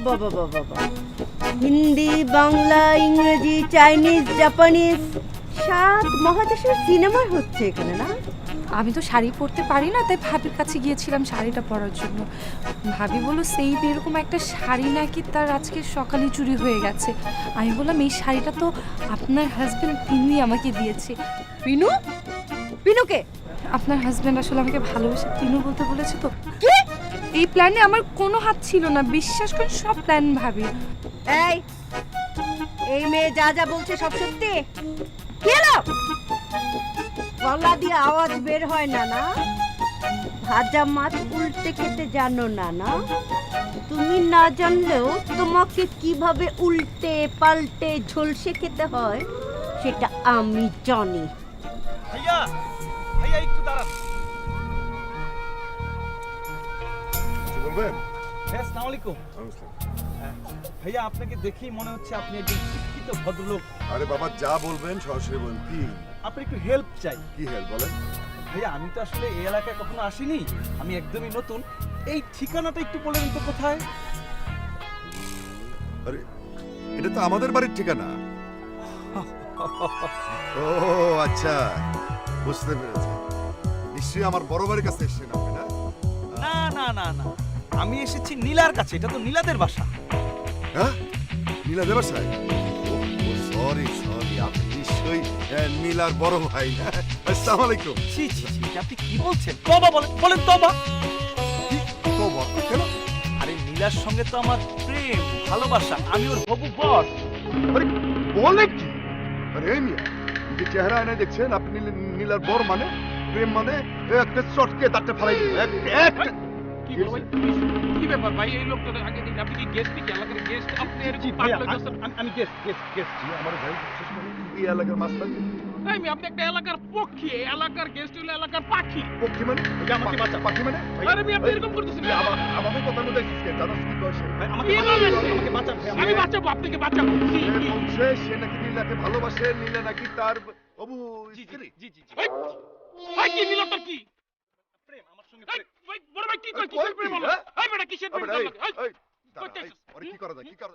বাবা বাবা বাবা, হিন্দি, বাংলা, ইংরেজি, চাইনিজ, জাপানিজ 7 মহাদেশের সিনেমা হচ্ছে এখানে না? আমি তো শাড়ি পরতে পারি না, তাই ভাবির কাছে গিয়েছিলাম শাড়িটা পরার জন্য। ভাবি বললো সেই এরকম একটা শাড়ি নাকি তার আজকে সকালে চুরি হয়ে গেছে। আমি বললাম এই শাড়িটা তো আপনার হাজবেন্ড পিনুই আমাকে দিয়েছে। পিনু? পিনুকে? আপনার হাজবেন্ড আসলে আমাকে ভালোবেসে পিনু বলতে বলেছে তো। এই প্ল্যানে আমার কোনো হাত ছিল না, বিশ্বাস করেন সব প্ল্যান ভাবি। এই মেয়ে যা যা বলছে সব সত্যি? কি হলো? গলা দিয়ে আওয়াজ বের হয় না না? ভাজা মাছ উল্টে খেতে জানো না না? তুমি না জানলেও তোমাকে কিভাবে উল্টে পাল্টে ঝলসে খেতে হয় সেটা আমি জানি। ভাইয়া ভাইয়া একটু দাঁড়ান। বলবেন? হ্যাঁ, আসসালামু আলাইকুম। ভাইয়া আপনাকে দেখেই মনে হচ্ছে আপনি একজন শিক্ষিত ভদ্রলোক। আরে বাবা, যা বলবেন সরাসরি বলেন। কি আপনার একটু হেল্প চাই। কি হেল্প বলেন? ভাইয়া আমি তো আসলে এই এলাকায় কখনো আসিনি, আমি একদমই নতুন। এই ঠিকানাটা একটু বলেন তো কোথায়? আরে এটা তো আমাদের বাড়ির ঠিকানা। ও আচ্ছা, বুঝতে পেরেছি। নিশ্চয়ই আমার বড় বাড়ির কাছে এসেছেন আপনি, না? না না না না, আমি এসেছি নীলার কাছে। এটা তো নীলাদের বাসা। হ্যাঁ, নীলাদের বাসায়? সরি সরি, আপনি নিশ্চয়ই নীলার বড় ভাই। আসসালামু আলাইকুম। ছি ছি ছি, আপনি কি বলছেন? তবা বলেন, বলেন তবা। তো বল কেন? আরে নীলার সঙ্গে তো আমার প্রেম ভালোবাসা, আমি ওর হবু বর। আরে বলে কি? আরে এই মিয়া, এই যে চেহারা এনে দেখছেন আপনি নীলার বড় মানে প্রেম মানে একটা চটকে তারটা ফেলাই দিল একটা কি বলো ভাই? কি ব্যাপার ভাই? এই লোকটা আগে দিন আপনি কি গেস্ট নাকি এলাকার গেস্ট? আপনি এরকম পাগল হয়ে গেছেন। আমি গেস্ট। আমার ভাই শেষ করে এই এলাকার মাস্টার আপনি একটা এলাকার পক্ষী, এলাকার গেস্ট হইলো এলাকার পাখি। পক্ষী মানে আমাকে বাঁচা। পাখি মানে আরে আপনি এরকম করতেছেন কেন? আমাকে কথা মতো এসেছে জানো কি কইছে? কি বলেন? আমাকে বাঁচান ভাই, আমি বাঁচাবো, আপনাকে বাঁচাবো। জি, সে জি। বলছে সে নাকি নীলাকে ভালোবাসে, নীলা নাকি তার অবু স্ত্রী। জি জি জি। ভাই, ভাই কি মিলনটা কি? প্রেম আমার সঙ্গে ভাই, প্রেম। ভাই, বড় ভাই কি কয়? কই কিসের প্রেম কি, হলো? হ্যাঁ? ভাই বেটা কিসের প্রেম আরে, হলো? এই, ভাই, এই, দাঁড়া, কইতে এই, আসছিস? ওরে কি করা যায়? কি করা?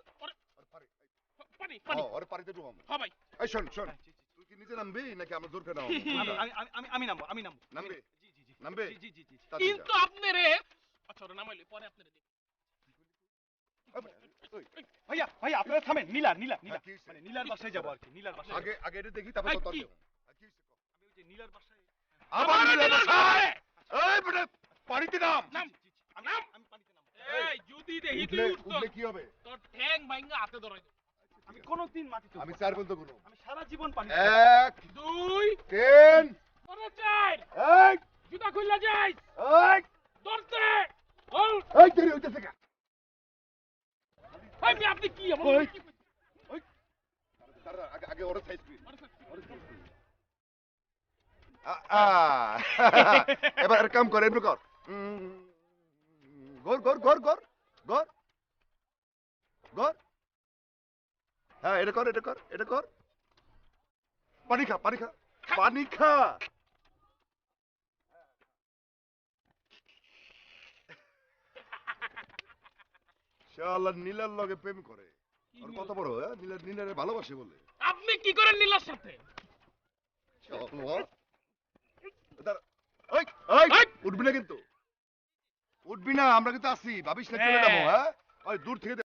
পানি, পানি। ওরে পানিতে ডুবাম। হ্যাঁ ভাই। এই শোন তুই কি নিজে নামবি নাকি আমরা জোর করে নামাবো? আমি নামবো। নামবি? জি জি জি। নামবে? জি জি জি। তাড়াতাড়ি যা। কিন্তু আপনি রে আচ্ছা ওরা নামাইলে পরে আপনারা দেখবেন। ভাইয়া আপনারা থামেন। নীলার হ্যাঁ, কি হইছে? মানে নীলার বাসায় যাবো আর কি। নীলার বাসায়। আগে এটা দেখি তারপর এই, তোর কি? যাবো। কি হইছে কও? আমি ওই যে নীলার বাসায়। আবার আবার নীলা নীলার বাসায়? বাসায়? এই বেটা পানিতে নাম। নাম। নাম। আমি পানিতে নামবো। এই যদি দেখি তুই উঠলে উঠতো উঠলে কি হবে? তোর ঠ্যাং ভাঙা হাতে ধরাই দেব। আমি কোনোদিন মাটিতে আমি উঠবো না। চার বলতে গুনো। আমি সারা জীবন পানি। 1 2 3 পরে 4 এই জুতা খুললা যাই এই ধরতে হোল্ড এই দেরি হইতেছে কা? ভাই আপনি কি এমন ওই। কি দাঁড়া, আগে ওরা সাইজ করি। এবার আর কাম কর এমনি কর। গর গর গর গর গর গর। হ্যাঁ এটা কর। পানি খা পানি খা। শালা নীলার লগে প্রেম করে। আর কত বড় হ্যাঁ? নীলারে ভালোবাসে বলে। আপনি কি করেন নীলার সাথে? উঠবি না কিন্তু উঠবি না, আমরা কিন্তু আসি ভাবিস না চলে যাবো। হ্যাঁ ওই দূর থেকে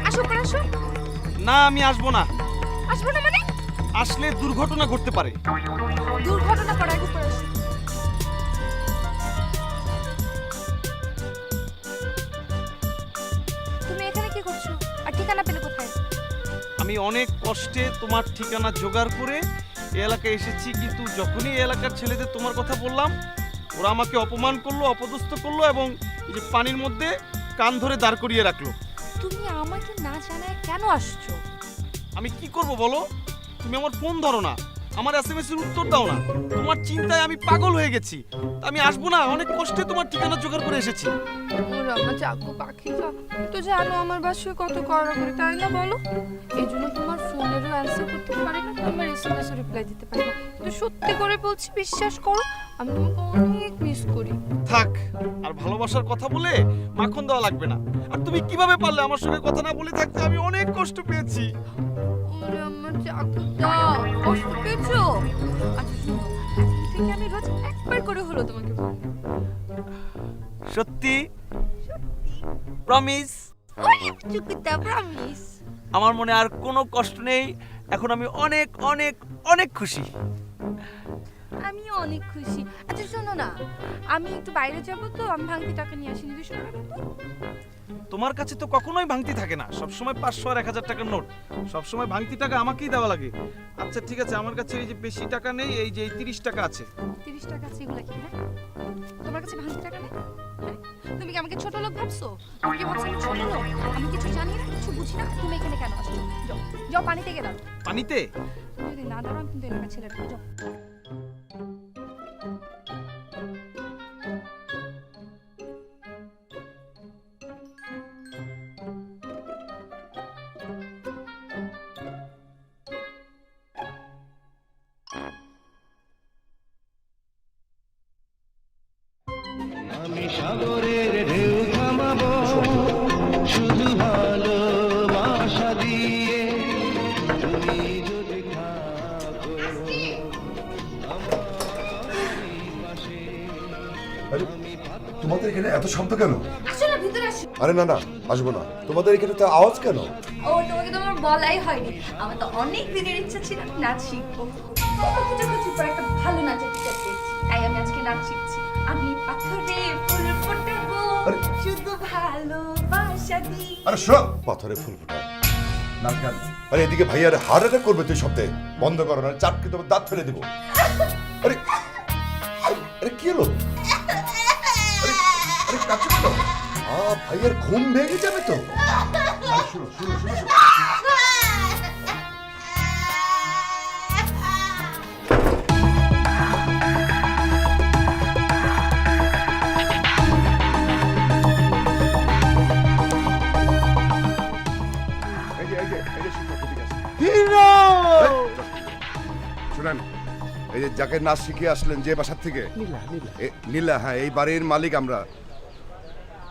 আসো পরে আসো। না আমি আসবো না। আসবো না মানে? আসলে দুর্ঘটনা ঘটতে পারে। দুর্ঘটনা করার আগে পরে আসো। তুমি এখানে কি করছো? আর ঠিকানা পেলে কোথায়? আমি অনেক কষ্টে তোমার ঠিকানা জোগাড় করে এই এলাকায় এসেছি, কিন্তু যখনই এই এলাকার ছেলেদের তোমার কথা বললাম ওরা আমাকে অপমান করলো, অপদস্থ করলো এবং এই যে পানির মধ্যে কান ধরে দাঁড় করিয়ে রাখলো। তুমি আমাকে না জানায় কেন আসছো? আমি কি করব বলো? তুমি আমার ফোন ধরো না, আমার এসএমএস এর উত্তর দাও না। তোমার চিন্তায় আমি পাগল হয়ে গেছি। তা আমি আসবো না, অনেক কষ্টে তোমার ঠিকানা জোগাড় করে এসেছি। ওরা আমার চাকু পাখিটা তো জানো আমার বাসায় কত কড়া করে, তাই না বলো? এই জন্য তোমার ফোনেরও অ্যান্সার করতে পারি না, তোমার এসএমএস এর রিপ্লাই দিতে পারি না। কিন্তু সত্যি করে বলছি, বিশ্বাস করো আমি তোমাকে অনেক মিস করি। থাক, আর ভালোবাসার কথা বলে মাখন দেওয়া লাগবে না। আর তুমি কিভাবে পারলে আমার সঙ্গে কথা না বলে থাকতে? আমি অনেক কষ্ট পেয়েছি। ওরে আমার চাকুটা, কষ্ট পেয়েছো? আচ্ছা শোনো, এখন থেকে আমি রোজ একবার করে হলো তোমাকে বলবো। সত্যি? প্রমিস? ওই চুকুটা প্রমিস। আমার মনে আর কোনো কষ্ট নেই, এখন আমি অনেক অনেক অনেক খুশি। আমি অনেক খুশি। আচ্ছা শোনো না, আমি একটু বাইরে যাবো তো, আমি ভাঙতি টাকা নিয়ে আসি, 200 টাকা তো। তোমার কাছে তো কখনোই ভাঙতি থাকে না, সবসময় 500 আর 1000 টাকার নোট। সবসময় ভাঙতি টাকা আমাকেই দেওয়া লাগে। আচ্ছা ঠিক আছে, আমার কাছে এই যে বেশি টাকা নেই, এই যে 30 টাকা আছে। 30 টাকা আছে, এগুলা কি? হ্যাঁ, তোমার কাছে ভাঙতি টাকা নেই? হ্যাঁ? তুমি কি আমাকে ছোট লোক ভাবছো? তুমি কি ভাবছো আমি ছোট লোক? আমি কিছু জানি না, কিছু বুঝি না। তুমি এখানে কেন আসছো? যাও যাও, পানিতে গিয়ে দাঁড়াও। পানিতে? তুমি যদি না দাঁড়াও কিন্তু এলাকার ছেলেটাকে যাও। আমি সাগরের ঢেউ থামাবো শুধু ভালোবাসা দিয়ে তুমি যদি থাকো আমারই পাশে। আরে তোমাদের এখানে এত শব্দ কেন? আসো না, ভিতরে আসো। আরে না না, আসবো না। তোমাদের এখানে তো আওয়াজ কেন? ও, তোমাকে তো আমার বলাই হয়নি। আমার তো অনেক দিনের ইচ্ছা ছিল নাচ শিখবো। খুঁজে পর একটা ভালো নাচের টিচার পেয়েছি, তাই আমি আজকে নাচ শিখছি। আমি পাথরে ফুল ফোটাবো আরে। শুধু ভালোবাসা দিয়ে। আরে শোনো, পাথরে ফুল ফোটায় নাচ গান। আরে এদিকে ভাইয়ার হার্ট অ্যাটাক করবে তুই শব্দে। বন্ধ করো না, চাপকে তোমার দাঁত ফেলে দেবো। আরে আরে কি হলো? আরে আরে কাছে তো ভাইয়ার ঘুম ভেঙে যাবে তো। আরে শুনো শুনো শুনো শুনো। শুনেন, এই যে যাকে নাচ শিখিয়ে আসলেন যে বাসার থেকে, নীলা, হ্যাঁ এই বাড়ির মালিক আমরা।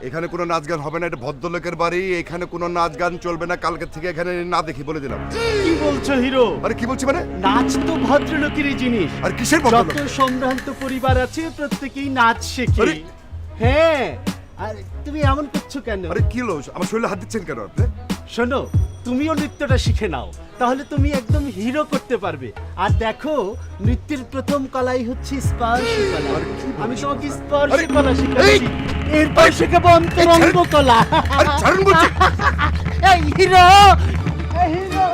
এখানে কোনো নাচ গান হবে না, এটা ভদ্রলোকের বাড়ি, এখানে কোনো নাচ গান চলবে না। কালকে থেকে এখানে না দেখি বলে দিলাম। কি বলছো হিরো? আরে কি বলছি মানে? নাচ তো ভদ্রলোকেরই জিনিস। আর কিসের যত ভদ্রলোক? সম্ভ্রান্ত পরিবার আছে প্রত্যেকেই নাচ শেখে। আরে! হ্যাঁ, আর তুমি এমন করছো কেন? আরে কি হলো? আমার শরীরে হাত দিচ্ছেন কেন আপনি? শোনো, তুমিও নৃত্যটা শিখে নাও, তাহলে তুমি একদম হিরো করতে পারবে। আর দেখো, নৃত্যের প্রথম কলাই হচ্ছে স্পর্শ কলা। আরে কি বলছো? আমি তোমাকে স্পর্শ আরে! কলা এই! শিখাচ্ছি, এরপর শেখাবো অন্তরঙ্গ কলা। আরে ছাড়ুন বলছি। এই হিরো, এই হিরো।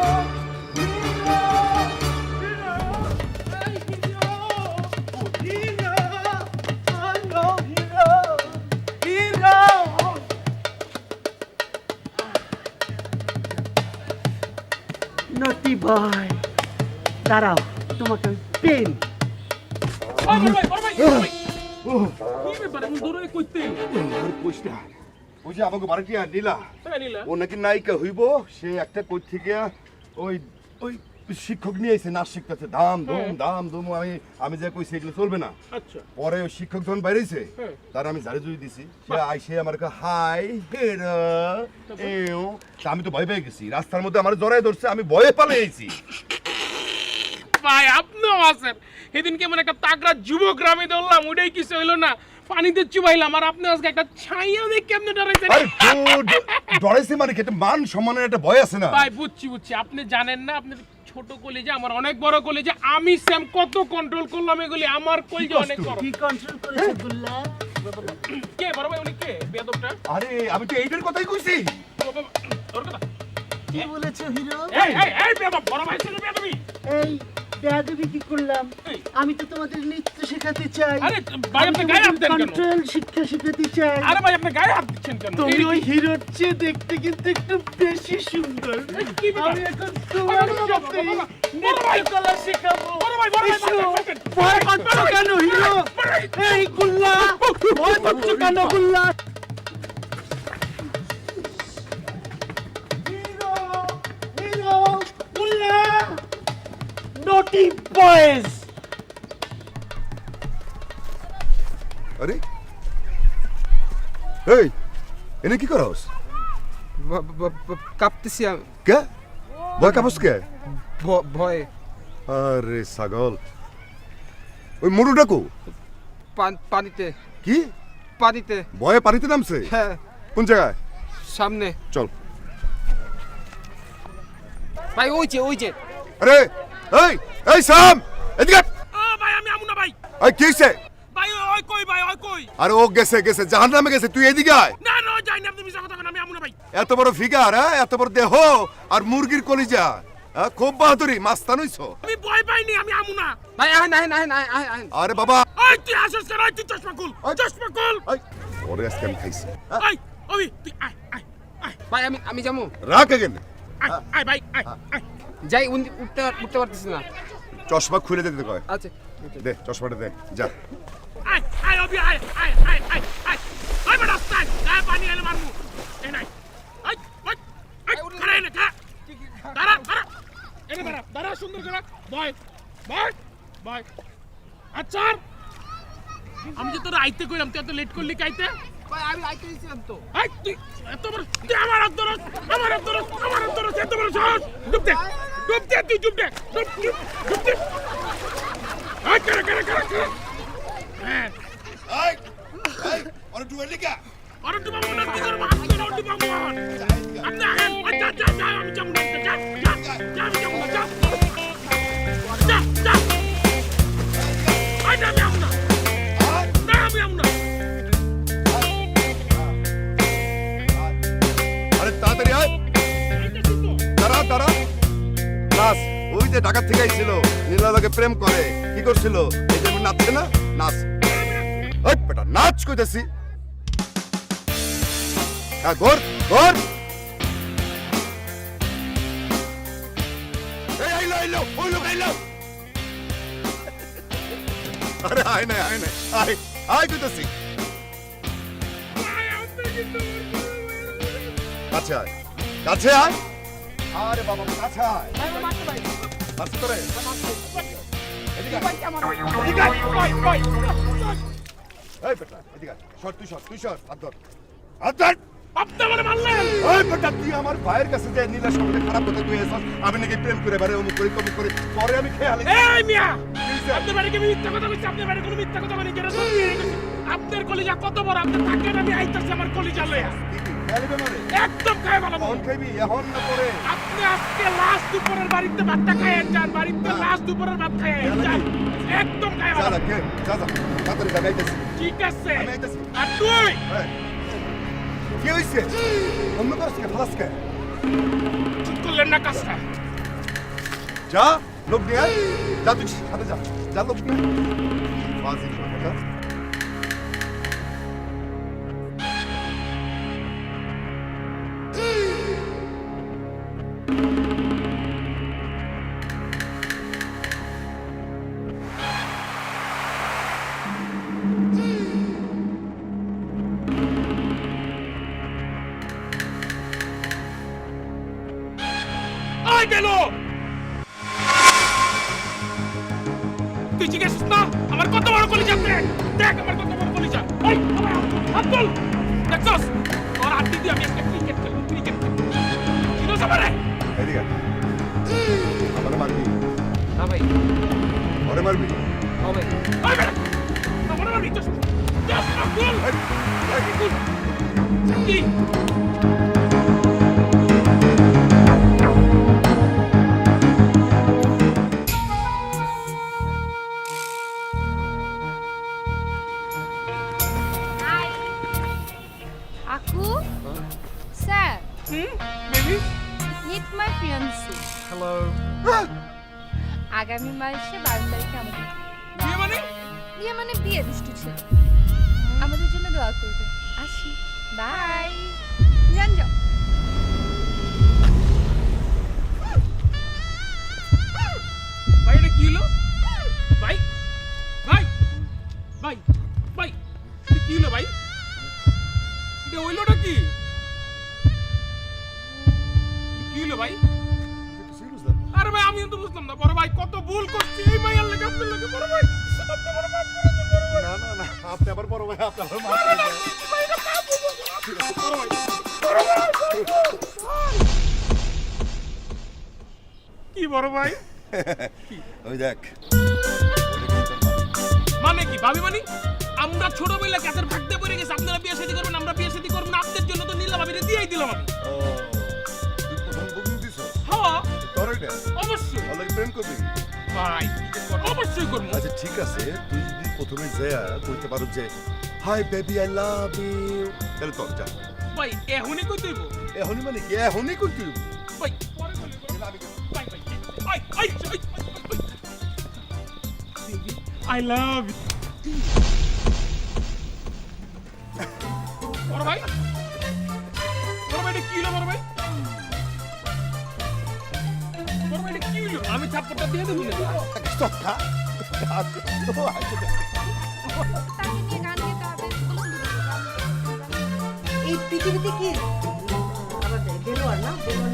নটি বয়, দাঁড়াও, তোমাকে পেন। ওই যে আমাকে বাড়িতে নীলা, ও নাকি নায়িকা হইব। সে একটা কই থেকে ওই ওই শিক্ষক নিয়ে এসে নাচ শিখতেছে। দাম ধুম দাম ধুম। আমি যা কইছি এগুলো চলবে না। পরে ওই শিক্ষক যখন বাইরেছে, তার আমি ঝাড়ি জুড়ি দিছি। সে আইসে আমার হাই হেরা এও। তা আমি তো ভয় পেয়ে গেছি। রাস্তার মধ্যে আমার জড়ায় ধরছে, আমি ভয়ে পালিয়েছি। ভাই আপনিও আছেন। সেদিন কেমন একটা তাগড়া যুবক গ্রামে ধরলাম, ওইটাই কিছু হইলো না। পানিতে চুবাইলাম, আর আপনি আজকে একটা ছাইয়া দিয়ে কেমনে ডরাইছেন? আরে ডরাইছি মানে কি? একটা মান সম্মানের একটা ভয় আছে না? ভাই বুঝছি, আপনি জানেন না, আপনি ছোট কলেজে, আমার অনেক বড় কলেজে। আমি স্যাম কত কন্ট্রোল করলাম এগুলি। আমার কলেজে অনেক বড়। কি কন্ট্রোল করেছে গুল্লা? কে বড় ভাই? উনি কে বেয়াদবটা? আরে আমি তো এইটার কথাই কইছি। ও বাবা, ওর কথা। কি বলেছো হিরো? এই বেয়াদব, বড় ভাই ছিল বেয়াদবি। এই বেয়াদবি কি করলাম? এই। আমি তো তোমাদের নৃত্য শেখাতে চাই। আরে ভাই আপনি গায়ে হাত দেন কেন? কন্ট্রোল শিক্ষা শেখাতে চাই। আরে ভাই আপনি গায়ে হাত দিচ্ছেন কেন? তুমি ওই হিরোর চেয়ে দেখতে কিন্তু একটু বেশি সুন্দর। এই কি ব্যাপার? আমি এখন তোমার সাথে নৃত্য কলা শেখাবো। বড় ভাই, বড় ভাই, এসো। বাঁচান, বাঁচান। ভয় পাচ্ছ কেন হিরো? এই গুল্লা, ভয় পাচ্ছ কেন গুল্লা? হিরো, হিরো, গুল্লা, নটি বয়েজ। আরে এই এনে কি করস? কাঁপতেছি আমি। কে ভয় কাপস কে? ভয়ে। আরে ছাগল, ওই মোটু ডাকু পানিতে। কি পানিতে। ভয়ে পানিতে নামছে? হ্যাঁ। কোন জায়গায়? সামনে। চল। ভাই ওই যে। আরে এই এই সাম, এদিকে আয়। ভাই আমি আমু না ভাই। এই কি হইছে? ভাই ওই কই ভাই, ওই কই? আরে ও গেছে জাহান্নামে গেছে। তুই এদিকে আয়। না যাই না, আপনি মিছা কথা বলেন। আমি আমু না ভাই। এত বড় ফিগার, হ্যাঁ, এত বড় দেহ আর মুরগির কলিজা, হ্যাঁ, খুব বাহাদুরি। মাস্তান হইছো। আমি ভয় পাইনি, আমি আমু না ভাই। আহেন। আরে বাবা, ওই তুই আসিস কেন? ওই তুই চশমা খুল, চশমা খুল। এই ওরে আজকে আমি খাইছি। ওই ওই তুই আয়। ভাই আমি যাবো। রাখ এখান। আয় ভাই, আয়। যাই, উঠতে পারতেছি না। চশমা খুলে দিতে কয়। আচ্ছা। দে চশমাটা দে, যা। আয় অবি, আয়। ওই বেটা স্টাইল, গায়ে পানি এলে মারমু। এই নাই। ওই খাড়া এনে খা। দাঁড়া। এনে দাঁড়া সুন্দর করে। বয়। বাই। আচ্ছা আমি যে তোর আইতে কইলাম তুই এত লেট করলি কাইতে? ভাই আমি আইতে দিছিলাম তো। এই তুই এত বড় তুই আমার হাত ধরস, আমার হাত ধরস, আমার হাত ধরস, এত বড় সাহস! ডুব দে, ডুব দে, তুই ডুব দে, ডুব, ডুব, ডুব দে। এই করে হ্যাঁ অনেক ডুবে লিখা আরে তুই বাবু না তুই তোর মাছ করে উঠি বাবু আচ্ছা হ্যাঁ আচ্ছা আচ্ছা আচ্ছা আমি যাবো না যা যা যা আমি যাবো না যা যা যা আই না আমি যাবো না না আমি যাবো না আরে তাড়াতাড়ি আয়, দাঁড়া দাঁড়া। নাচ, ওই যে ঢাকা থেকে আইছিল, নীলালাকে প্রেম করে, কি করছিল? এই যে নাচছে না, নাচ। ওই বেটা নাচ কইতাছি। ঘর ঘর এই আইলো আইলো ওই লোক আইলো। আরে আয় না আয় না আয় আয় কইতাছি। কাছে আয়, কাছে আয়। আরে বাবা কাছে আয়। মারছে তোরে? এদিকে আয়। এদিকে আয়। এই বেটা এদিকে আয়। সর তুই সর, তুই সর। হাত ধর, হাত ধর। আপনি আমারে মারলেন। ওই বেটা তুই আমার ভাইয়ের কাছে যে নীলা সঙ্গে খারাপ কথা তুই এসেছ, আমি নাকি প্রেম করে বারে অমুক করে তমুক করে, পরে আমি খেয়াল এই মিয়া আপনি বাড়ি কি মিথ্যা কথা বলছেন? আপনি বাড়ি কোনো মিথ্যা কথা বলেন যেটা সত্যি আপনার কলিজা কত বড়? আপনি থাকেন আমি আইতাছি আমার কলিজা লইয়া। একদম খায় ভালো এখন খাইবি এখন না পরে? আপনি আজকে লাস্ট দুপুরের বাড়িতে ভাতটা খাইয়ে যান, বাড়িতে লাস্ট দুপুরের ভাত খাইয়ে যান, একদম খায় যা ভালো। যা যা যা তাড়াতাড়ি যা আইতাছি। ঠিক আছে আমি আইতাছি। আর তুই কি হইছে? অন্য করছ কে ফালাস কে? ঠিক করলেন না কাজটা। যা লোক নিয়ে আয়। যা তুই সাথে যা, যা লোক নিয়ে আয়। ফাজিল কথা। আই গেল তুই জিজ্ঞেস না আমার কত বড় কলিজা? দেখ আমার কত বড় কলিজা। ওই আমার হাত তুল। দেখছস তোর হাত দিয়ে আমি একটা ক্রিকেট খেলবো, ক্রিকেট খেলবো। চিনোস আমারে? এদিকে আয়। আমারে মারবি? না ভাই। ওরে মারবি? হবে। ওই বেটা আমারে মারবি তো জাস্ট আব্দুল কি আকু sir baby meet my fiancee. Hello. আগামী মাসে 12 তারিখে আমাদের বিয়ে মানে বিয়ে, মানে বিয়ে। দুষ্টু ছেলে, আমাদের জন্য দোয়া করবে। আসি, বাই। যান যাও। ভাই এটা কি হলো? ভাই ভাই ভাই ভাই এটা কি হলো ভাই? এটা হইলোটা কি? কি হলো ভাই? আরে ভাই আমি তো বুঝলাম না। বড় ভাই কত ভুল করছি এই মাইয়ার লেগে, আপনার লেগে। বড় ভাই আপনি বড় মাফ করে দেন বড় ভাই। না না না আপনি আবার বড় ভাই, আপনি আবার মার করে দেন। বড় ভাই, বড় ভাই। কি বড় ভাই? ওই দেখ মানে কি ভাবি? মানে আমরা ছোটবেলা গাছের ভাগতে পড়ে গেছে, আপনারা বিয়ে শাদী করবেন, আমরা বিয়ে শাদী করব না। আপনাদের জন্য তো নীলা ভাবিরে দিয়েই দিলাম আমি। ও তুই প্রথম বুকিং দিছ? হ্যাঁ তোর এটা অবশ্যই তাহলে প্রেম করবি? ভাই অবশ্যই করবো। আচ্ছা ঠিক আছে, তুই যদি প্রথমে যা কইতে পারো যে hi baby I love you, তাহলে তোর যা। ভাই এখনই কই দেব? এখনই মানে কি? এখনই কইতে হইব। ভাই পরে বলি। ভাই ভাই ভাই আই আই লাভ ইউ। বড় ভাই, বড় ভাই এটা কি হলো? বড় ভাই, বড় ভাই এটা কি হলো? আমি থাপ্পড়টা দিয়ে দেবো না। স্টপ খা। তাকে নিয়ে গান গেতে হবে। এই পৃথিবীতে কি আবার বেরোয়ার না বেরোয়ার